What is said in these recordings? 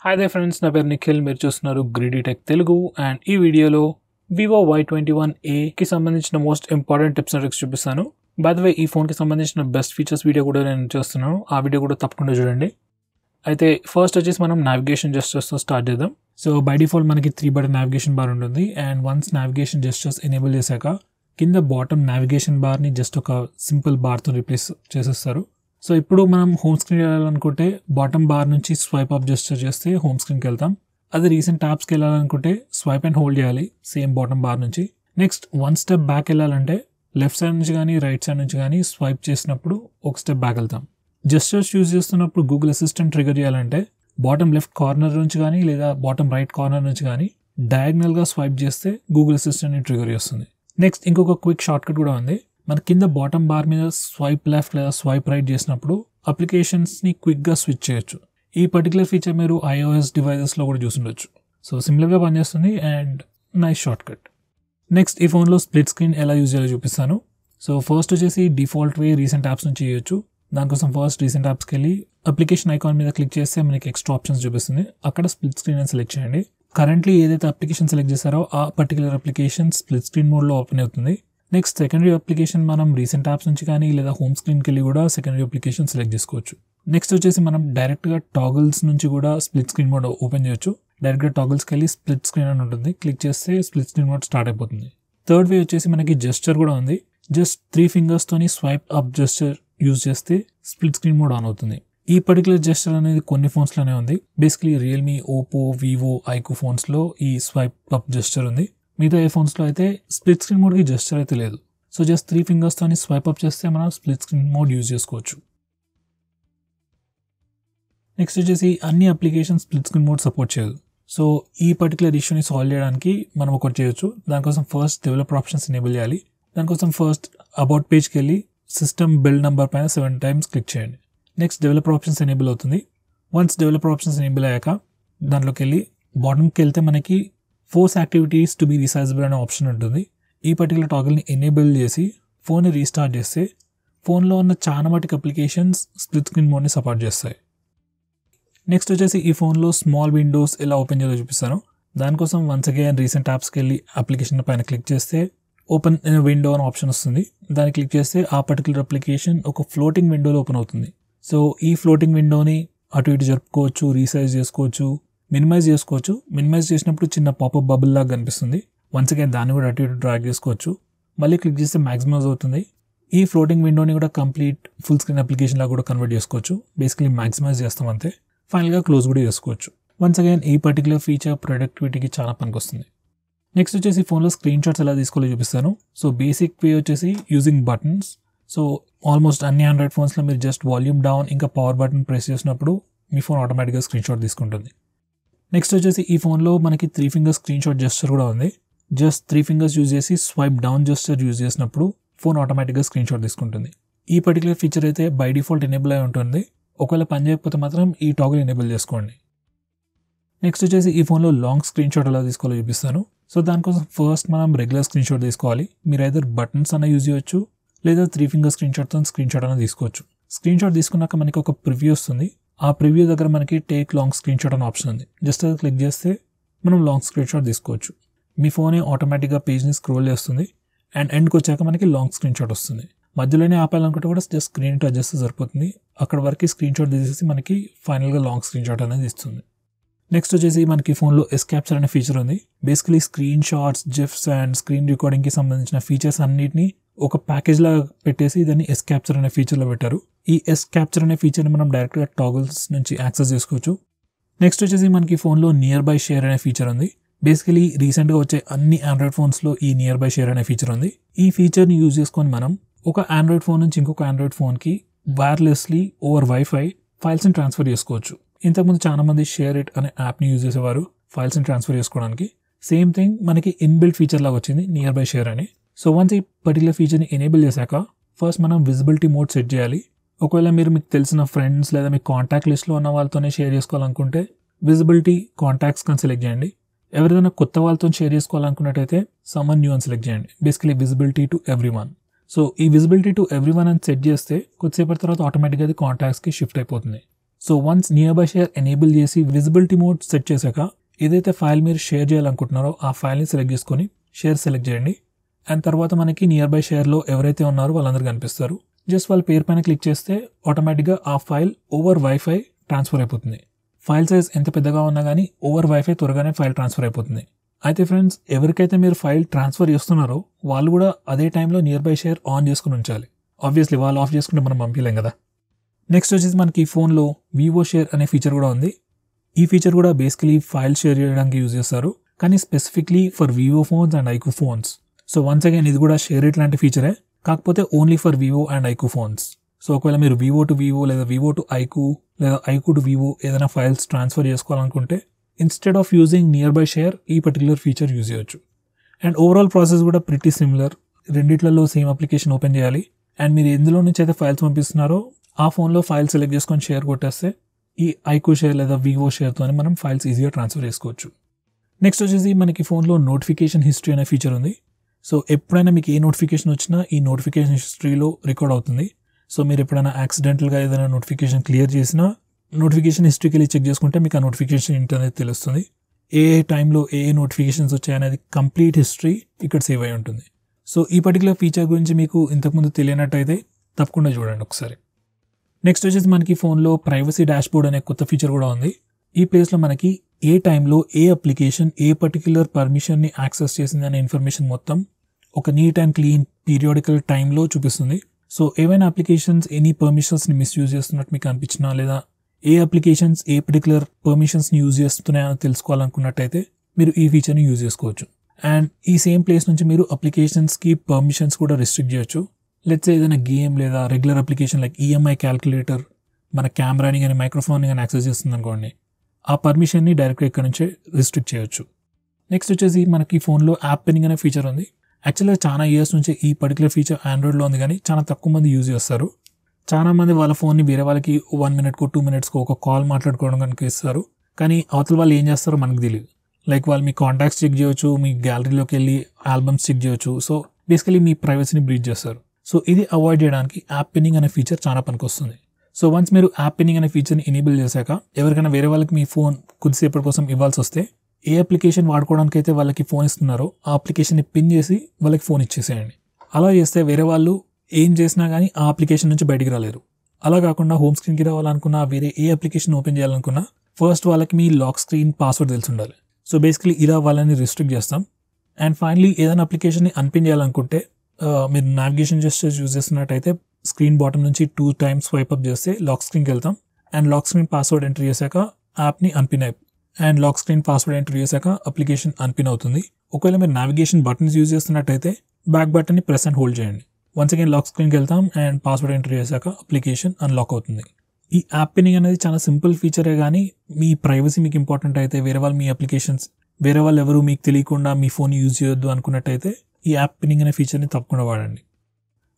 Hi there friends, na పేరు నిఖిల్. మీరు చూస్తున్నారు గ్రీడీ టెక్ తెలుగు అండ్ ఈ వీడియోలో Vivo Y21A కి సంబంధించిన most important tips and tricks చూపిస్తాను. బై ద వే ఈ ఫోన్ కి సంబంధించిన బెస్ట్ ఫీచర్స్ వీడియో కూడా నేను చేస్తున్నాను. ఆ వీడియో కూడా తప్పకుండా చూడండి. అయితే ఫస్ట్ వచ్చేసి మనం నావిగేషన్ జెస్చర్స్ తో స్టార్ట్ చేద్దాం. సో బై డిఫాల్ట్ మనకి 3 బటన్ నావిగేషన్ బార్ ఉంటుంది and once navigation gestures enable చేశాక కింద బాటమ్ నావిగేషన్ బార్ ని జస్ట్ ఒక సింపుల్ బార్ తో రిప్లేస్ చేసేస్తారు. సో ఇప్పుడు మనం హోమ్ స్క్రీన్ వెళ్ళాలనుకుంటే బాటమ్ బార్ నుంచి స్వైప్ అప్ జెస్చర్ చేస్తే హోమ్ స్క్రీన్కి వెళ్తాం. అదే రీసెంట్ ట్యాబ్స్కి వెళ్ళాలనుకుంటే స్వైప్ అండ్ హోల్డ్ చేయాలి సేమ్ బాటమ్ బార్ నుంచి. నెక్స్ట్ వన్ స్టెప్ బ్యాక్ వెళ్ళాలంటే లెఫ్ట్ సైడ్ నుంచి కానీ రైట్ సైడ్ నుంచి కానీ స్వైప్ చేసినప్పుడు ఒక స్టెప్ బ్యాక్ వెళ్తాం. జెస్చర్స్ యూజ్ చేస్తున్నప్పుడు గూగుల్ అసిస్టెంట్ ట్రిగర్ చేయాలంటే బాటమ్ లెఫ్ట్ కార్నర్ నుంచి కానీ లేదా బాటమ్ రైట్ కార్నర్ నుంచి కానీ డయాగ్నల్గా స్వైప్ చేస్తే గూగుల్ అసిస్టెంట్ని ట్రిగర్ చేస్తుంది. నెక్స్ట్ ఇంకొక క్విక్ షార్ట్ కట్ కూడా ఉంది. మన కింద బాటమ్ బార్ మీద స్వైప్ లెఫ్ట్ లేదా స్వైప్ రైట్ చేసినప్పుడు అప్లికేషన్స్ని క్విక్గా స్విచ్ చేయొచ్చు. ఈ పర్టికులర్ ఫీచర్ మీరు iOS డివైజెస్లో కూడా చూసుండొచ్చు. సో సింపుల్గా పనిచేస్తుంది and nice short cut. Next ఈ ఫోన్లో స్ప్లిట్ స్క్రీన్ ఎలా యూజ్ చేయాలో చూపిస్తాను. సో ఫస్ట్ వచ్చేసి డిఫాల్ట్ వే రీసెంట్ యాప్స్ నుంచి చేయొచ్చు. దానికోసం ఫస్ట్ రీసెంట్ యాప్స్కి వెళ్ళి అప్లికేషన్ ఐకాన్ మీద క్లిక్ చేస్తే మనకి ఎక్స్ట్రా ఆప్షన్స్ చూపిస్తుంది. అక్కడ స్ప్లిట్ స్క్రీన్ అని సెలెక్ట్ చేయండి. కరెంట్లీ ఏదైతే అప్లికేషన్ సెలెక్ట్ చేశారో ఆ పర్టికులర్ అప్లికేషన్ స్ప్లిట్ స్క్రీన్ మోడ్లో ఓపెన్ అవుతుంది. నెక్స్ట్ సెకండరీ అప్లికేషన్ మనం రీసెంట్ యాప్స్ నుంచి కానీ లేదా హోమ్ స్క్రీన్కి వెళ్ళి కూడా సెకండరీ అప్లికేషన్ సెలెక్ట్ చేసుకోవచ్చు. నెక్స్ట్ వచ్చేసి మనం డైరెక్ట్గా టాగిల్స్ నుంచి కూడా స్ప్లిట్ స్క్రీన్ మోడ్ ఓపెన్ చేయొచ్చు. డైరెక్ట్గా టాగిల్స్కి వెళ్ళి స్ప్లిట్ స్క్రీన్ అని ఉంటుంది, క్లిక్ చేస్తే స్ప్లిట్ స్క్రీన్ మోడ్ స్టార్ట్ అయిపోతుంది. థర్డ్ వే వచ్చేసి మనకి జెస్చర్ కూడా ఉంది. జస్ట్ 3 ఫింగర్స్తోని స్వైప్ అప్ జెస్చర్ యూజ్ చేస్తే స్ప్లిట్ స్క్రీన్ మోడ్ ఆన్ అవుతుంది. ఈ పర్టికులర్ జెస్చర్ అనేది కొన్ని ఫోన్స్లోనే ఉంది. Basically Realme, Oppo, Vivo, iQOO ఫోన్స్లో ఈ స్వైప్ అప్ జెస్చర్ ఉంది. మిగతా ఏ ఫోన్స్లో అయితే స్ప్లిట్ స్క్రీన్ మోడ్కి జెస్చర్ అయితే లేదు. సో జస్ట్ 3 ఫింగర్స్తో స్వైప్ అప్ చేస్తే మనం స్ప్లిట్ స్క్రీన్ మోడ్ యూజ్ చేసుకోవచ్చు. నెక్స్ట్ వచ్చేసి అన్ని application split screen mode support చేయదు. సో ఈ పర్టికులర్ ఇష్యూని సాల్వ్ చేయడానికి మనం ఒకటి చేయొచ్చు. దానికోసం ఫస్ట్ డెవలపర్ ఆప్షన్స్ ఎనేబుల్ చేయాలి. దానికోసం ఫస్ట్ అబౌట్ పేజ్కి వెళ్ళి సిస్టమ్ బిల్డ్ నెంబర్ పైన 7 టైమ్స్ క్లిక్ చేయండి. నెక్స్ట్ డెవలపర్ ఆప్షన్స్ ఎనేబుల్ అవుతుంది. వన్స్ డెవలపర్ ఆప్షన్స్ ఎనేబుల్ అయ్యాక దాంట్లోకి వెళ్ళి బాటమ్కి వెళ్తే మనకి ఫోర్స్ యాక్టివిటీస్ టు బి రీసైజబుల్ అనే ఆప్షన్ ఉంటుంది. ఈ పర్టికులర్ టాగిల్ని ఎనేబుల్ చేసి ఫోన్ని రీస్టార్ట్ చేస్తే ఫోన్లో ఉన్న చాలా మటుకు అప్లికేషన్స్ స్ప్లిట్ స్క్రీన్ మోడ్ని సపోర్ట్ చేస్తాయి. నెక్స్ట్ వచ్చేసి ఈ ఫోన్లో స్మాల్ విండోస్ ఎలా ఓపెన్ చేయాలో చూపిస్తాను. దానికోసం వన్స్ అగైన్ రీసెంట్ యాప్స్కి వెళ్ళి అప్లికేషన్ పైన క్లిక్ చేస్తే ఓపెన్ విండో అనే ఆప్షన్ వస్తుంది. దాన్ని క్లిక్ చేస్తే ఆ పర్టికులర్ అప్లికేషన్ ఒక ఫ్లోటింగ్ విండోలో ఓపెన్ అవుతుంది. సో ఈ ఫ్లోటింగ్ విండోని అటు ఇటు జరుపుకోవచ్చు, రీసైజ్ చేసుకోవచ్చు, మినిమైజ్ చేసుకోవచ్చు. మినిమైజ్ చేసినప్పుడు చిన్న పాపప్ బబుల్ లాగా కనిపిస్తుంది. వన్స్ అగైన్ దాన్ని కూడా అటు ఇటు డ్రాగ్ చేసుకోవచ్చు. మళ్ళీ క్లిక్ చేస్తే మ్యాక్సిమైజ్ అవుతుంది. ఈ ఫ్లోటింగ్ విండోని కూడా కంప్లీట్ ఫుల్ స్క్రీన్ అప్లికేషన్ లాగా కూడా కన్వర్ట్ చేసుకోవచ్చు. బేసికలీ మ్యాక్సిమైజ్ చేస్తాం అంతే. ఫైనల్గా క్లోజ్ కూడా చేసుకోవచ్చు. వన్స్ అగైన్ ఈ పర్టికులర్ ఫీచర్ ప్రొడక్టివిటీకి చాలా పనికొస్తుంది. నెక్స్ట్ వచ్చేసి ఫోన్లో స్క్రీన్ షాట్స్ ఎలా తీసుకోవాలో చూపిస్తాను. సో బేసిక్ వే వచ్చేసి యూజింగ్ బటన్స్. సో ఆల్మోస్ట్ అన్ని ఆండ్రాయిడ్ ఫోన్స్లో మీరు జస్ట్ వాల్యూమ్ డౌన్ ఇంకా పవర్ బటన్ ప్రెస్ చేసినప్పుడు మీ ఫోన్ ఆటోమేటిక్గా స్క్రీన్ షాట్ తీసుకుంటుంది. నెక్స్ట్ వచ్చేసి ఈ ఫోన్లో మనకి 3 ఫింగర్స్ స్క్రీన్ షాట్ జెస్చర్ కూడా ఉంది. జస్ట్ 3 ఫింగర్స్ యూజ్ చేసి స్వైప్ డౌన్ జెస్చర్ యూజ్ చేసినప్పుడు ఫోన్ ఆటోమేటిక్గా స్క్రీన్ షాట్ తీసుకుంటుంది. ఈ పర్టికులర్ ఫీచర్ అయితే బై డిఫాల్ట్ ఎనేబుల్ అయి ఉంటుంది. ఒకవేళ పని చేయకపోతే మాత్రం ఈ టాగిల్ ఎనేబుల్ చేసుకోండి. నెక్స్ట్ వచ్చేసి ఈ ఫోన్లో లాంగ్ స్క్రీన్ షాట్ ఎలా తీసుకోవాలో చూపిస్తాను. సో దానికోసం ఫస్ట్ మనం రెగ్యులర్ స్క్రీన్ షాట్ తీసుకోవాలి. మీరు ఐదర్ బటన్స్ అన్న యూజ్ చేయొచ్చు లేదా 3 ఫింగర్ స్క్రీన్ షాట్తో స్క్రీన్ షాట్ అన్న తీసుకోవచ్చు. స్క్రీన్ షాట్ తీసుకున్నాక మనకి ఒక ప్రివ్యూ వస్తుంది. ఆ ప్రివ్యూ దగ్గర మనకి టేక్ లాంగ్ స్క్రీన్ షాట్ అనే ఆప్షన్ ఉంది. జస్ట్ అది క్లిక్ చేస్తే మనం లాంగ్ స్క్రీన్ షాట్ తీసుకోవచ్చు. మీ ఫోనే ఆటోమేటిక్గా పేజ్ని స్క్రోల్ చేస్తుంది అండ్ ఎండ్కి వచ్చాక మనకి లాంగ్ స్క్రీన్ షాట్ వస్తుంది. మధ్యలోనే ఆపాలనుకుంటే కూడా జస్ట్ స్క్రీన్ టు అడ్జస్ట్ సరిపోతుంది. అక్కడ వరకు స్క్రీన్ షాట్ తీసేసి మనకి ఫైనల్గా లాంగ్ స్క్రీన్ షాట్ అనేది ఇస్తుంది. నెక్స్ట్ వచ్చేసి మనకి ఫోన్లో ఎస్ క్యాప్చర్ అనే ఫీచర్ ఉంది. Basically screen shots, GIFs and screen రికార్డింగ్కి సంబంధించిన ఫీచర్స్ అన్నిటిని ఒక ప్యాకేజ్ లాగా పెట్టేసి దాన్ని ఎస్ క్యాప్చర్ అనే ఫీచర్లో పెట్టారు. ఈ ఎస్ క్యాప్చర్ అనే ఫీచర్ని మనం డైరెక్ట్గా టాగిల్స్ నుంచి యాక్సెస్ చేసుకోవచ్చు. నెక్స్ట్ వచ్చేసి మనకి ఫోన్లో నియర్ బై షేర్ అనే ఫీచర్ ఉంది. బేసికలీ రీసెంట్గా వచ్చే అన్ని ఆండ్రాయిడ్ ఫోన్స్లో ఈ నియర్ బై షేర్ అనే ఫీచర్ ఉంది. ఈ ఫీచర్ని యూజ్ చేసుకొని మనం ఒక ఆండ్రాయిడ్ ఫోన్ నుంచి ఇంకొక ఆండ్రాయిడ్ ఫోన్కి వైర్లెస్లీ ఓవర్ వైఫై ఫైల్స్ని ట్రాన్స్ఫర్ చేసుకోవచ్చు. ఇంతకుముందు చాలా మంది షేర్ ఇట్ అనే యాప్ని యూజ్ చేసేవారు ఫైల్స్ని ట్రాన్స్ఫర్ చేసుకోవడానికి. సేమ్ థింగ్ మనకి ఇన్బిల్ట్ ఫీచర్ లాగా వచ్చింది నియర్ బై షేర్ అని. సో వన్స్ ఈ పర్టికులర్ ఫీచర్ని ఎనేబుల్ చేశాక ఫస్ట్ మనం విజిబిలిటీ మోడ్ సెట్ చేయాలి. ఒకవేళ మీకు తెలిసిన ఫ్రెండ్స్ లేదా మీ కాంటాక్ట్ లిస్ట్లో ఉన్న వాళ్ళతోనే షేర్ చేసుకోవాలనుకుంటే విజిబిలిటీ కాంటాక్ట్స్ కానీ సెలెక్ట్ చేయండి. ఎవరిదైనా కొత్త వాళ్ళతో షేర్ చేసుకోవాలనుకున్నట్టయితే సమ్మన్ న్యూ అని సెలెక్ట్ చేయండి. Basically visibility to everyone. So ఈ విజిబిలిటీ టు ఎవ్రీవన్ అని సెట్ చేస్తే కొద్దిసేపటి తర్వాత ఆటోమేటిక్గా అది కాంటాక్ట్స్కి షిఫ్ట్ అయిపోతుంది. So once near by share enable చేసి విజిబిలిటీ మోడ్ సెట్ చేశాక ఏదైతే ఫైల్ మీరు షేర్ చేయాలనుకుంటున్నారో ఆ ఫైల్ని సెలెక్ట్ చేసుకొని షేర్ సెలెక్ట్ చేయండి. అండ్ తర్వాత మనకి నియర్ బై షేర్లో ఎవరైతే ఉన్నారో వాళ్ళందరూ కనిపిస్తారు. జస్ట్ వాళ్ళ పేరు పైన క్లిక్ చేస్తే ఆటోమేటిక్గా ఆ ఫైల్ ఓవర్ వైఫై ట్రాన్స్ఫర్ అయిపోతుంది. ఫైల్ సైజ్ ఎంత పెద్దగా ఉన్నా కానీ ఓవర్ వైఫై త్వరగానే ఫైల్ ట్రాన్స్ఫర్ అయిపోతుంది. అయితే ఫ్రెండ్స్, ఎవరికైతే మీరు ఫైల్ ట్రాన్స్ఫర్ చేస్తున్నారో వాళ్ళు కూడా అదే టైంలో నియర్ బై షేర్ ఆన్ చేసుకుని ఉంచాలి. ఆబ్వియస్లీ వాళ్ళు ఆఫ్ చేసుకుంటే మనం పంపించలేం కదా. నెక్స్ట్ వచ్చేసి మనకి ఈ ఫోన్లో వివో షేర్ అనే ఫీచర్ కూడా ఉంది. ఈ ఫీచర్ కూడా బేసికలీ ఫైల్ షేర్ చేయడానికి యూజ్ చేస్తారు, కానీ specifically for Vivo phones and iQOO phones. So once again ఇది కూడా షేర్ ఇట్ లాంటి ఫీచరే, కాకపోతే only for Vivo and iQOO phones. So ఒకవేళ మీరు వివో టు వివో లేదా వివో టు ఐక్యూ లేదా ఐక్యూ టు వివో ఏదైనా ఫైల్స్ ట్రాన్స్ఫర్ చేసుకోవాలనుకుంటే instead of using nearby share ఈ పర్టికులర్ ఫీచర్ యూజ్ చేయొచ్చు. అండ్ ఓవరాల్ ప్రాసెస్ కూడా pretty similar. రెండిట్లలో same application open చేయాలి అండ్ మీరు ఎందులో నుంచి అయితే ఫైల్స్ పంపిస్తున్నారో ఆ ఫోన్లో ఫైల్ సెలెక్ట్ చేసుకొని షేర్ కొట్టేస్తే ఈ ఐక్యూ షేర్ లేదా వివో షేర్తో మనం ఫైల్స్ ఈజీగా ట్రాన్స్ఫర్ చేసుకోవచ్చు. నెక్స్ట్ వచ్చేసి మనకి ఫోన్లో నోటిఫికేషన్ హిస్టరీ అనే ఫీచర్ ఉంది. సో ఎప్పుడైనా మీకు ఏ నోటిఫికేషన్ వచ్చినా ఈ నోటిఫికేషన్ హిస్టరీలో రికార్డ్ అవుతుంది. సో మీరు ఎప్పుడైనా యాక్సిడెంటల్గా ఏదైనా నోటిఫికేషన్ క్లియర్ చేసినా నోటిఫికేషన్ హిస్టరీకి వెళ్ళి చెక్ చేసుకుంటే మీకు ఆ నోటిఫికేషన్ ఏంటనేది తెలుస్తుంది. ఏ టైంలో ఏ నోటిఫికేషన్స్ వచ్చాయనేది కంప్లీట్ హిస్టరీ ఇక్కడ సేవ్ అయి ఉంటుంది. సో ఈ పర్టికులర్ ఫీచర్ గురించి మీకు ఇంతకుముందు తెలియనట్టయితే తప్పకుండా చూడండి ఒకసారి. నెక్స్ట్ వచ్చేసి మనకి ఫోన్లో ప్రైవసీ డాష్బోర్డ్ అనే కొత్త ఫీచర్ కూడా ఉంది. ఈ ప్లేస్లో మనకి ఏ టైంలో ఏ అప్లికేషన్ ఏ పర్టికులర్ పర్మిషన్ని యాక్సెస్ చేసింది అనే ఇన్ఫర్మేషన్ మొత్తం ఒక నీట్ అండ్ క్లీన్ పీరియాడికల్ టైంలో చూపిస్తుంది. సో ఏవైనా అప్లికేషన్స్ ఎనీ పర్మిషన్స్ని మిస్యూజ్ చేస్తున్నట్టు మీకు అనిపించినా లేదా ఏ అప్లికేషన్స్ ఏ పర్టికులర్ పర్మిషన్స్ని యూజ్ చేస్తున్నాయని తెలుసుకోవాలనుకున్నట్టయితే మీరు ఈ ఫీచర్ని యూజ్ చేసుకోవచ్చు. అండ్ ఈ సేమ్ ప్లేస్ నుంచి మీరు అప్లికేషన్స్కి పర్మిషన్స్ కూడా రిస్ట్రిక్ట్ చేయొచ్చు. లెట్స్ ఏదైనా గేమ్ లేదా regular application like EMI calculator మన కెమెరాని కానీ మైక్రోఫోన్ని కానీ యాక్సెస్ చేస్తుంది అనుకోండి, ఆ పర్మిషన్ని డైరెక్ట్గా ఇక్కడ నుంచే రిస్ట్రిక్ట్ చేయొచ్చు. నెక్స్ట్ వచ్చేసి మనకి ఫోన్లో యాప్ పిన్నింగ్ అనే ఫీచర్ ఉంది. యాక్చువల్గా చాలా ఇయర్స్ నుంచి ఈ పర్టికులర్ ఫీచర్ ఆండ్రాయిడ్లో ఉంది, కానీ చాలా తక్కువ మంది యూజ్ చేస్తారు. చాలా మంది వాళ్ళ ఫోన్ని వేరే వాళ్ళకి 1 minute 2 minutes ఒక కాల్ మాట్లాడుకోవడం కనుక ఇస్తారు, కానీ అవతల వాళ్ళు ఏం చేస్తారో మనకు తెలియదు. లైక్ వాళ్ళు మీ కాంటాక్ట్స్ చెక్ చేయొచ్చు, మీ గ్యాలరీలోకి వెళ్ళి ఆల్బమ్స్ చెక్ చేయొచ్చు. సో బేసికలీ మీ ప్రైవసీని బ్రీచ్ చేస్తారు. సో ఇది అవాయిడ్ చేయడానికి యాప్ పిన్నింగ్ అనే ఫీచర్ చాలా పనికొస్తుంది. సో వన్స్ మీరు యాప్ పిన్నింగ్ అనే ఫీచర్ని ఎనేబుల్ చేశాక ఎవరికైనా వేరే వాళ్ళకి మీ ఫోన్ కొద్దిసేపటి కోసం ఇవ్వాల్సి వస్తే ఏ అప్లికేషన్ వాడుకోవడానికి అయితే వాళ్ళకి ఫోన్ ఇస్తున్నారో ఆ అప్లికేషన్ని పిన్ చేసి వాళ్ళకి ఫోన్ ఇచ్చేసేయండి. అలా చేస్తే వేరే వాళ్ళు ఏం చేసినా కానీ ఆ అప్లికేషన్ నుంచి బయటికి రాలేరు. అలా కాకుండా హోమ్ స్క్రీన్కి రావాలనుకున్నా వేరే ఏ అప్లికేషన్ ఓపెన్ చేయాలనుకున్నా ఫస్ట్ వాళ్ళకి మీ లాక్ స్క్రీన్ పాస్వర్డ్ తెలిసి ఉండాలి. సో బేసికలీ ఇలా వాళ్ళని రిస్ట్రిక్ట్ చేస్తాం. అండ్ ఫైనలీ ఏదైనా అప్లికేషన్ని అన్పిన్ చేయాలనుకుంటే మీరు నావిగేషన్ జెస్చర్స్ యూజ్ చేస్తున్నట్టయితే స్క్రీన్ బాటమ్ నుంచి 2 times స్వైప్ అప్ చేస్తే లాక్ స్క్రీన్కి వెళ్తాం. And lock screen password enter చేశాక యాప్ని unpin and lock screen password enter చేశాక అప్లికేషన్ అన్పిన్ అవుతుంది. ఒకవేళ మీరు నావిగేషన్ బటన్స్ యూజ్ చేస్తున్నట్టయితే బ్యాక్ బటన్ని ప్రెస్ అండ్ హోల్డ్ చేయండి. వన్స్ అగైన్ లాక్ స్క్రీన్కి వెళ్తాం అండ్ పాస్వర్డ్ ఎంటర్ చేశాక అప్లికేషన్ అన్లాక్ అవుతుంది. ఈ యాప్ పిన్నింగ్ అనేది చాలా సింపుల్ ఫీచరే, కానీ మీ ప్రైవసీ మీకు ఇంపార్టెంట్ అయితే వేరే వాళ్ళు మీ అప్లికేషన్స్ వేరే వాళ్ళు ఎవరు మీకు తెలియకుండా మీ ఫోన్ యూజ్ చేయొద్దు అనుకున్నట్టయితే ఈ యాప్ పిన్నింగ్ అనే ఫీచర్ని తప్పకుండా వాడండి.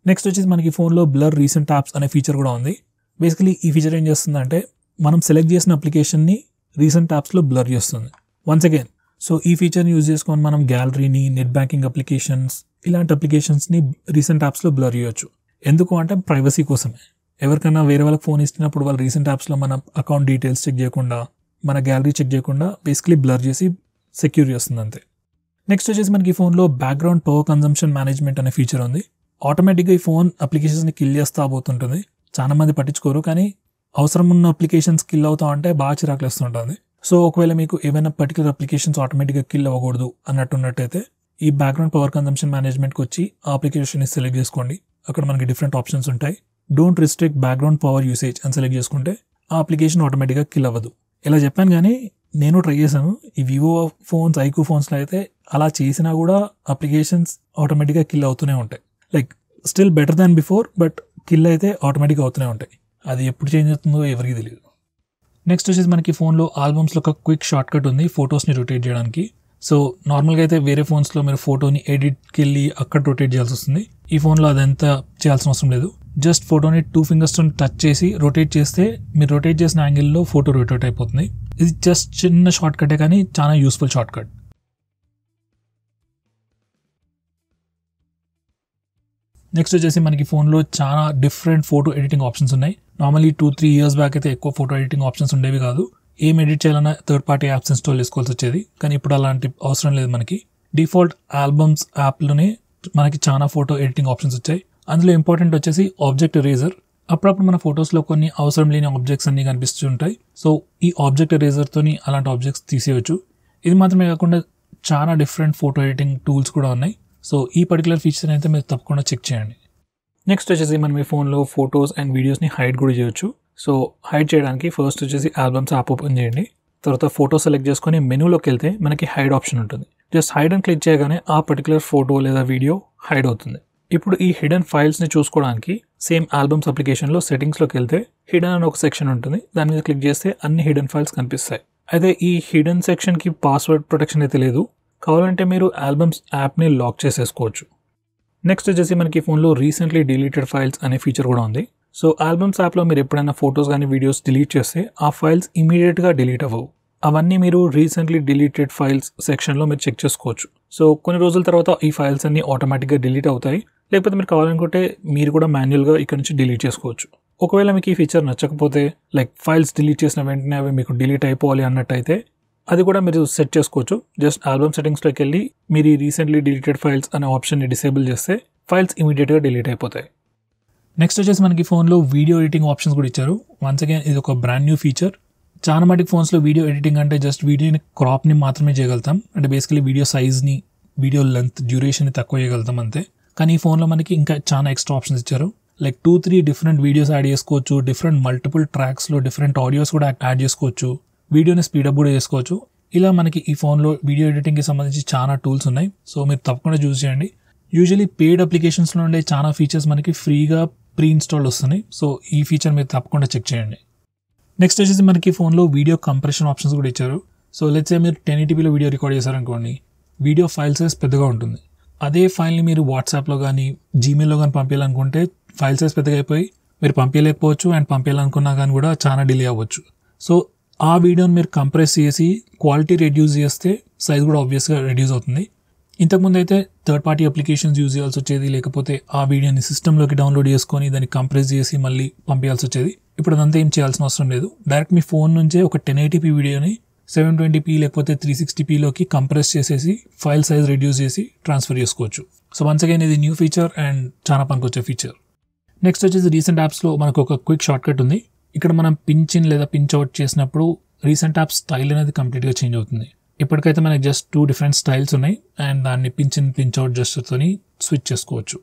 నెక్స్ట్ వచ్చేసి మనకి ఫోన్లో బ్లర్ రీసెంట్ యాప్స్ అనే ఫీచర్ కూడా ఉంది. బేసికలీ ఈ ఫీచర్ ఏం చేస్తుందంటే మనం సెలెక్ట్ చేసిన అప్లికేషన్ని రీసెంట్ యాప్స్లో బ్లర్ చేస్తుంది. వన్స్ అగైన్ సో ఈ ఫీచర్ని యూజ్ చేసుకొని మనం గ్యాలరీని, నెట్ బ్యాంకింగ్ అప్లికేషన్స్ ఇలాంటి అప్లికేషన్స్ని రీసెంట్ యాప్స్లో బ్లర్ చేయొచ్చు. ఎందుకు అంటే ప్రైవసీ కోసమే. ఎవరికైనా వేరే వాళ్ళకి ఫోన్ ఇచ్చినప్పుడు వాళ్ళు రీసెంట్ యాప్స్లో మన అకౌంట్ డీటెయిల్స్ చెక్ చేయకుండా మన గ్యాలరీ చెక్ చేయకుండా బేసికలీ బ్లర్ చేసి సెక్యూర్ చేస్తుంది అంతే. నెక్స్ట్ వచ్చేసి మనకి ఫోన్లో బ్యాక్గ్రౌండ్ పవర్ కన్జంప్షన్ మేనేజ్మెంట్ అనే ఫీచర్ ఉంది. ఆటోమేటిక్గా ఈ ఫోన్ అప్లికేషన్స్ని కిల్ చేస్తూ పోతుంటుంది. చాలా మంది పట్టించుకోరు, కానీ అవసరం ఉన్న అప్లికేషన్స్ కిల్ అవుతా ఉంటే బాగా చిరాకులేస్తుంటుంది. సో ఒకవేళ మీకు ఏమైనా పర్టికులర్ అప్లికేషన్స్ ఆటోమేటిక్గా కిల్ అవ్వకూడదు అన్నట్టున్నట్టయితే ఈ బ్యాక్గ్రౌండ్ పవర్ కన్జంప్షన్ మేనేజ్మెంట్కి వచ్చి ఆ అప్లికేషన్ని సెలెక్ట్ చేసుకోండి. అక్కడ మనకి డిఫరెంట్ ఆప్షన్స్ ఉంటాయి. Don't restrict background power usage అని సెలెక్ట్ చేసుకుంటే ఆ అప్లికేషన్ ఆటోమేటిక్గా కిల్ అవ్వదు. ఇలా చెప్పాను, కానీ నేను ట్రై చేశాను. ఈ వివో ఫోన్స్, ఐక్యూ ఫోన్స్లో అయితే అలా చేసినా కూడా అప్లికేషన్స్ ఆటోమేటిక్గా కిల్ అవుతూనే ఉంటాయి. Like still better than before, but kill అయితే ఆటోమేటిక్గా అవుతూనే ఉంటాయి. అది ఎప్పుడు చేంజ్ అవుతుందో ఎవరికి తెలియదు. నెక్స్ట్ వచ్చేసి మనకి ఫోన్లో ఆల్బమ్స్లో ఒక క్విక్ షార్ట్ కట్ ఉంది ఫొటోస్ని రొటేట్ చేయడానికి. సో నార్మల్గా అయితే వేరే ఫోన్స్లో మీరు ఫోటోని ఎడిట్కి వెళ్ళి అక్కడ రొటేట్ చేయాల్సి వస్తుంది. ఈ ఫోన్లో అదంతా చేయాల్సిన అవసరం లేదు. జస్ట్ ఫోటోని 2 fingers టచ్ చేసి రొటేట్ చేస్తే మీరు రొటేట్ చేసిన యాంగిల్లో ఫోటో రొటేట్ అయిపోతుంది. ఇది జస్ట్ చిన్న షార్ట్ కటే, కానీ చాలా యూస్ఫుల్ షార్ట్ కట్. నెక్స్ట్ వచ్చేసి మనకి ఫోన్లో చాలా డిఫరెంట్ ఫోటో ఎడిటింగ్ ఆప్షన్స్ ఉన్నాయి. నార్మల్లీ 2-3 ఇయర్స్ బ్యాక్ అయితే ఎక్కువ ఫోటో ఎడిటింగ్ ఆప్షన్స్ ఉండేవి కాదు. ఏం ఎడిట్ చేయాలన్నా థర్డ్ పార్టీ యాప్స్ ఇన్స్టాల్ చేసుకోవాల్సి వచ్చేది. కానీ ఇప్పుడు అలాంటి అవసరం లేదు. మనకి డిఫాల్ట్ ఆల్బమ్స్ యాప్లోనే మనకి చాలా ఫోటో ఎడిటింగ్ ఆప్షన్స్ వచ్చాయి. అందులో ఇంపార్టెంట్ వచ్చేసి ఆబ్జెక్ట్ ఎరేజర్. అప్పుడప్పుడు మన ఫొటోస్లో కొన్ని అవసరం లేని ఆబ్జెక్ట్స్ అన్ని కనిపిస్తుంటాయి. సో ఈ ఆబ్జెక్ట్ ఎరేజర్తోని అలాంటి ఆబ్జెక్ట్స్ తీసేయచ్చు. ఇది మాత్రమే కాకుండా చాలా డిఫరెంట్ ఫోటో ఎడిటింగ్ టూల్స్ కూడా ఉన్నాయి. సో ఈ పర్టికులర్ ఫీచర్ అయితే మీరు తప్పకుండా చెక్ చేయండి. నెక్స్ట్ వచ్చేసి మనం మీ ఫోన్లో ఫొటోస్ అండ్ వీడియోస్ని హైడ్ కూడా చేయొచ్చు. సో హైడ్ చేయడానికి ఫస్ట్ వచ్చేసి ఆల్బమ్స్ యాప్ ఓపెన్ చేయండి. తర్వాత ఫోటో సెలెక్ట్ చేసుకొని మెనూలోకి వెళ్తే మనకి హైడ్ ఆప్షన్ ఉంటుంది. జస్ట్ హైడ్ అని క్లిక్ చేయగానే ఆ పర్టికులర్ ఫోటో లేదా వీడియో హైడ్ అవుతుంది. ఇప్పుడు ఈ హిడెన్ ఫైల్స్ని చూసుకోవడానికి సేమ్ ఆల్బమ్స్ అప్లికేషన్లో సెట్టింగ్స్లోకి వెళ్తే హిడెన్ అని ఒక సెక్షన్ ఉంటుంది. దాని మీద క్లిక్ చేస్తే అన్ని హిడెన్ ఫైల్స్ కనిపిస్తాయి. అయితే ఈ హిడెన్ సెక్షన్కి పాస్వర్డ్ ప్రొటెక్షన్ అయితే లేదు. కావాలంటే మీరు ఆల్బమ్స్ యాప్ని లాక్ చేసేసుకోవచ్చు. నెక్స్ట్ వచ్చేసి మనకి ఫోన్లో రీసెంట్లీ డిలీటెడ్ ఫైల్స్ అనే ఫీచర్ కూడా ఉంది. సో ఆల్బమ్స్ యాప్లో మీరు ఎప్పుడైనా ఫొటోస్ కానీ వీడియోస్ డిలీట్ చేస్తే ఆ ఫైల్స్ ఇమీడియట్గా డిలీట్ అవ్వవు. అవన్నీ మీరు రీసెంట్లీ డిలీటెడ్ ఫైల్స్ సెక్షన్లో మీరు చెక్ చేసుకోవచ్చు. సో కొన్ని రోజుల తర్వాత ఈ ఫైల్స్ అన్ని ఆటోమేటిక్గా డిలీట్ అవుతాయి. లేకపోతే మీరు కావాలనుకుంటే మీరు కూడా మాన్యువల్గా ఇక్కడ నుంచి డిలీట్ చేసుకోవచ్చు. ఒకవేళ మీకు ఈ ఫీచర్ నచ్చకపోతే లైక్ ఫైల్స్ డిలీట్ చేసిన వెంటనే అవి మీకు డిలీట్ అయిపోవాలి అన్నట్టయితే అది కూడా మీరు సెట్ చేసుకోవచ్చు. జస్ట్ ఆల్బమ్ సెట్టింగ్స్లోకి వెళ్ళి మీరు ఈ రీసెంట్లీ డిలీటెడ్ ఫైల్స్ అనే ఆప్షన్ని డిసేబుల్ చేస్తే ఫైల్స్ ఇమీడియట్గా డిలీట్ అయిపోతాయి. నెక్స్ట్ వచ్చేసి మనకి ఫోన్లో వీడియో ఎడిటింగ్ ఆప్షన్స్ కూడా ఇచ్చారు. వన్స్ అగైన్ ఇది ఒక బ్రాండ్ న్యూ ఫీచర్. చాలా మటుకు ఫోన్స్లో వీడియో ఎడిటింగ్ అంటే జస్ట్ వీడియోని క్రాప్ని మాత్రమే చేయగలుగుతాం. అంటే బేసికలీ వీడియో సైజ్ని, వీడియో లెంత్, డ్యూరేషన్ని తక్కువ చేయగలుగుతాం అంతే. కానీ ఈ ఫోన్లో మనకి ఇంకా చాలా ఎక్స్ట్రా ఆప్షన్స్ ఇచ్చారు. లైక్ 2-3 డిఫరెంట్ వీడియోస్ యాడ్ చేసుకోవచ్చు. డిఫరెంట్ మల్టిపుల్ ట్రాక్స్లో డిఫరెంట్ ఆడియోస్ కూడా యాడ్ చేసుకోవచ్చు. వీడియోని స్పీడప్ కూడా చేసుకోవచ్చు. ఇలా మనకి ఈ ఫోన్లో వీడియో ఎడిటింగ్కి సంబంధించి చాలా టూల్స్ ఉన్నాయి. సో మీరు తప్పకుండా చూస్ చేయండి. యూజువలీ పెయిడ్ అప్లికేషన్స్లో ఉండే చాలా ఫీచర్స్ మనకి ఫ్రీగా ప్రీ ఇన్స్టాల్డ్ వస్తున్నాయి. సో ఈ ఫీచర్ మీరు తప్పకుండా చెక్ చేయండి. నెక్స్ట్ వచ్చేసి మనకి ఫోన్లో వీడియో కంప్రెషన్ ఆప్షన్స్ కూడా ఇచ్చారు. సో లెట్స్ సే మీరు 1080pలో వీడియో రికార్డ్ చేశారనుకోండి, వీడియో ఫైల్ సైజ్ పెద్దగా ఉంటుంది. అదే ఫైల్ని మీరు వాట్సాప్లో కానీ జీమెయిల్లో కానీ పంపించాలనుకుంటే ఫైల్ సైజ్ పెద్దగా అయిపోయి మీరు పంపించలేకపోవచ్చు. అండ్ పంపించాలనుకున్నా కానీ కూడా చాలా డిలే అవ్వచ్చు. సో ఆ వీడియోని మీరు కంప్రెస్ చేసి క్వాలిటీ రెడ్యూస్ చేస్తే సైజ్ కూడా ఆబ్వియస్గా రెడ్యూస్ అవుతుంది. ఇంతకుముందు అయితే థర్డ్ పార్టీ అప్లికేషన్స్ యూజ్ చేయాల్సి వచ్చేది. లేకపోతే ఆ వీడియోని సిస్టంలోకి డౌన్లోడ్ చేసుకొని దాన్ని కంప్రెస్ చేసి మళ్ళీ పంపించాల్సి వచ్చేది. ఇప్పుడు అదంతా ఏం చేయాల్సిన అవసరం లేదు. డైరెక్ట్ మీ ఫోన్ నుంచే ఒక 1080p వీడియోని 720p లేకపోతే 360pలోకి కంప్రెస్ చేసేసి ఫైల్ సైజ్ రెడ్యూస్ చేసి ట్రాన్స్ఫర్ చేసుకోవచ్చు. సో వన్స్ అగైన్ ఇది న్యూ ఫీచర్ అండ్ చాలా పనికొచ్చే ఫీచర్. నెక్స్ట్ వచ్చేసి రీసెంట్ యాప్స్లో మనకు ఒక క్విక్ షార్ట్ కట్ ఉంది. ఇక్కడ మనం పించ్ ఇన్ లేదా పించ్ అవుట్ చేసినప్పుడు రీసెంట్ యాప్ స్టైల్ అనేది కంప్లీట్గా చేంజ్ అవుతుంది. ఇప్పటికైతే మనకి జస్ట్ 2 డిఫరెంట్ స్టైల్స్ ఉన్నాయి అండ్ దాన్ని పించ్ ఇన్ పించ్ అవుట్ జస్ట్తోని స్విచ్ చేసుకోవచ్చు.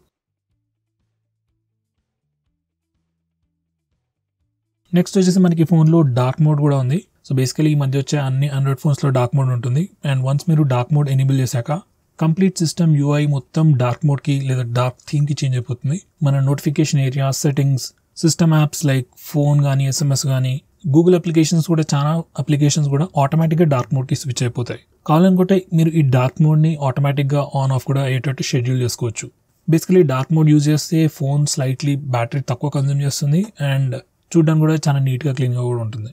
నెక్స్ట్ వచ్చేసి మనకి ఫోన్లో డార్క్ మోడ్ కూడా ఉంది. సో బేసికలీ ఈ మధ్య వచ్చే అన్ని ఆండ్రాయిడ్ ఫోన్స్లో డార్క్ మోడ్ ఉంటుంది. అండ్ వన్స్ మీరు డార్క్ మోడ్ ఎనేబుల్ చేశాక కంప్లీట్ సిస్టమ్ UI మొత్తం డార్క్ మోడ్కి లేదా డార్క్ థీమ్కి చేంజ్ అయిపోతుంది. మన notification area, settings, system apps like phone కానీ SMS కానీ గూగుల్ అప్లికేషన్స్ కూడా చాలా అప్లికేషన్స్ కూడా ఆటోమేటిక్గా డార్క్ మోడ్కి స్విచ్ అయిపోతాయి. కావాలనుకుంటే మీరు ఈ డార్క్ మోడ్ని ఆటోమేటిక్గా ఆన్ ఆఫ్ కూడా అయ్యేటట్టు షెడ్యూల్ చేసుకోవచ్చు. బేసికలీ డార్క్ మోడ్ యూజ్ చేస్తే ఫోన్ స్లైట్లీ బ్యాటరీ తక్కువ కన్జ్యూమ్ చేస్తుంది అండ్ చూడడానికి కూడా చాలా నీట్గా క్లీన్గా కూడా ఉంటుంది.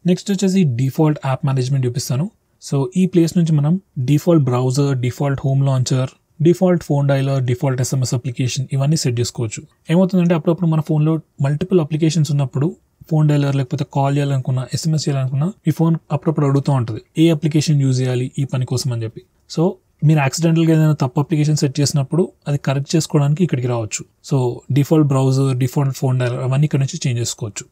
నెక్స్ట్ వచ్చేసి డిఫాల్ట్ యాప్ మేనేజ్మెంట్ చూపిస్తాను. సో ఈ ప్లేస్ నుంచి మనం default browser, default home launcher, default phone dialler, default SMS application ఇవన్నీ సెట్ చేసుకోవచ్చు. ఏమవుతుందంటే అప్పుడప్పుడు మన ఫోన్లో మల్టిపుల్ అప్లికేషన్స్ ఉన్నప్పుడు ఫోన్ డైలర్ లేకపోతే కాల్ చేయాలనుకున్నా, SMS చేయాలనుకున్నా మీ ఫోన్ అప్పుడప్పుడు అడుగుతూ ఉంటుంది ఏ అప్లికేషన్ యూజ్ చేయాలి ఈ పని కోసం అని చెప్పి. సో మీరు యాక్సిడెంటల్గా ఏదైనా తప్పు అప్లికేషన్ సెట్ చేసినప్పుడు అది కరెక్ట్ చేసుకోవడానికి ఇక్కడికి రావచ్చు. So default browser, default phone dialler అవన్నీ ఇక్కడ నుంచి చేంజ్ చేసుకోవచ్చు.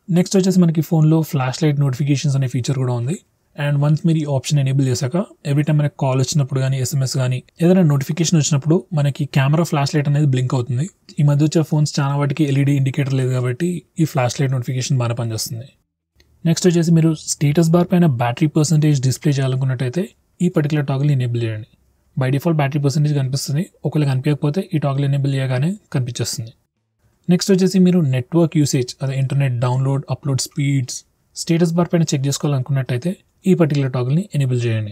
నెక్స్ట్ వచ్చేసి మనకి ఫోన్లో ఫ్లాష్ లైట్ నోటిఫికేషన్స్ అనే ఫీచర్ కూడా ఉంది. అండ్ వన్స్ మీరు ఈ ఆప్షన్ ఎనేబుల్ చేశాక ఎవ్రీ టైం మనకి కాల్ వచ్చినప్పుడు కానీ SMS కానీ ఏదైనా నోటిఫికేషన్ వచ్చినప్పుడు మనకి కెమెరా ఫ్లాష్ లైట్ అనేది బ్లింక్ అవుతుంది. ఈ మధ్య వచ్చే ఫోన్స్ చాలా వాటికి LED ఇండికేటర్ లేదు కాబట్టి ఈ ఫ్లాష్ లైట్ నోటిఫికేషన్ బాగా పనిచేస్తుంది. నెక్స్ట్ వచ్చేసి మీరు స్టేటస్ బార్ పైన బ్యాటరీ పర్సెంటేజ్ డిస్ప్లే చేయాలనుకున్నట్టయితే ఈ పర్టికులర్ టాగిల్ ఎనేబుల్ చేయండి. బై డిఫాల్ట్ బ్యాటరీ పర్సెంటేజ్ కనిపిస్తుంది. ఒకవేళ కనిపించకపోతే ఈ టాగిల్ ఎనేబుల్ చేయగానే కనిపించేస్తుంది. నెక్స్ట్ వచ్చేసి మీరు నెట్వర్క్ యూసేజ్ అదే internet download, upload speeds status bar పైన చెక్ చేసుకోవాలనుకున్నట్టయితే ఈ పర్టికులర్ టాగిల్ని ఎనేబుల్ చేయండి.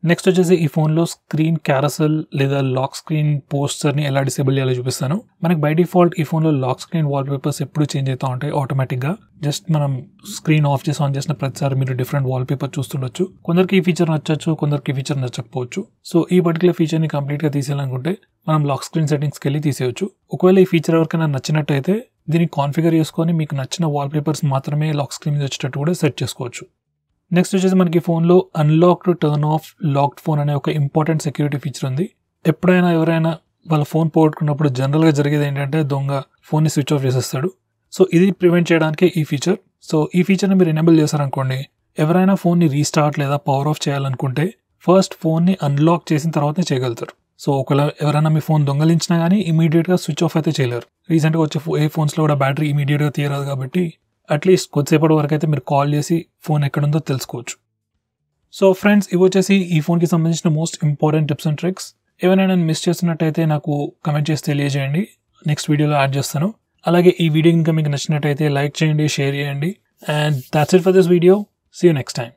నెక్స్ట్ వచ్చేసి ఈ ఫోన్లో స్క్రీన్ క్యారసెల్ లేదా లాక్ స్క్రీన్ పోస్టర్ని ఎలా డిసేబుల్ చేయాలో చూపిస్తాను. మనకి బై డిఫాల్ట్ ఈ ఫోన్లో లాక్ స్క్రీన్ వాల్ పేపర్స్ ఎప్పుడు చేంజ్ అవుతూ ఉంటాయి ఆటోమేటిక్గా. జస్ట్ మనం స్క్రీన్ ఆఫ్ చేసి ఆన్ చేసిన ప్రతిసారి మీరు డిఫరెంట్ వాల్ పేపర్ చూస్తుండొచ్చు. కొందరికి ఈ ఫీచర్ నచ్చచ్చు, కొందరికి ఈ ఫీచర్ నచ్చకపోవచ్చు. సో ఈ పర్టికులర్ ఫీచర్ని కంప్లీట్గా తీసేయాలనుకుంటే మనం లాక్ స్క్రీన్ సెట్టింగ్స్కి వెళ్ళి తీసేయచ్చు. ఒకవేళ ఈ ఫీచర్ ఎవరికైనా నచ్చినట్టయితే దీన్ని కాన్ఫిగర్ చేసుకొని మీకు నచ్చిన వాల్ పేపర్స్ మాత్రమే లాక్ స్క్రీన్ మీద వచ్చేటట్టు కూడా సెట్ చేసుకోవచ్చు. నెక్స్ట్ వచ్చేసి మనకి ఫోన్లో unlock to turn off locked phone అనే ఒక ఇంపార్టెంట్ సెక్యూరిటీ ఫీచర్ ఉంది. ఎప్పుడైనా ఎవరైనా వాళ్ళ ఫోన్ పోగొట్టుకున్నప్పుడు జనరల్గా జరిగేది ఏంటంటే దొంగ ఫోన్ని స్విచ్ ఆఫ్ చేసేస్తాడు. సో ఇది ప్రివెంట్ చేయడానికి ఈ ఫీచర్. సో ఈ ఫీచర్ని మీరు ఎనేబుల్ చేశారనుకోండి, ఎవరైనా ఫోన్ని రీస్టార్ట్ లేదా పవర్ ఆఫ్ చేయాలనుకుంటే ఫస్ట్ ఫోన్ని అన్లాక్ చేసిన తర్వాతనే చేయగలుగుతారు. సో ఒకవేళ ఎవరైనా మీ ఫోన్ దొంగలించినా కానీ ఇమీడియట్గా స్విచ్ ఆఫ్ అయితే చేయలేరు. రీసెంట్గా వచ్చే ఏ ఫోన్స్లో కూడా బ్యాటరీ ఇమీడియట్గా తీయరాదు కాబట్టి అట్లీస్ట్ కొద్దిసేపటి వరకు అయితే మీరు కాల్ చేసి ఫోన్ ఎక్కడుందో తెలుసుకోవచ్చు. సో ఫ్రెండ్స్, ఇవి వచ్చేసి ఈ ఫోన్కి సంబంధించిన most important tips and tricks. ఏమైనా నేను మిస్ చేస్తున్నట్టయితే నాకు కమెంట్ చేసి తెలియజేయండి, నెక్స్ట్ వీడియోలో యాడ్ చేస్తాను. అలాగే ఈ వీడియో ఇంకా మీకు నచ్చినట్టయితే లైక్ చేయండి, షేర్ చేయండి. And that's it for this video. See you next time.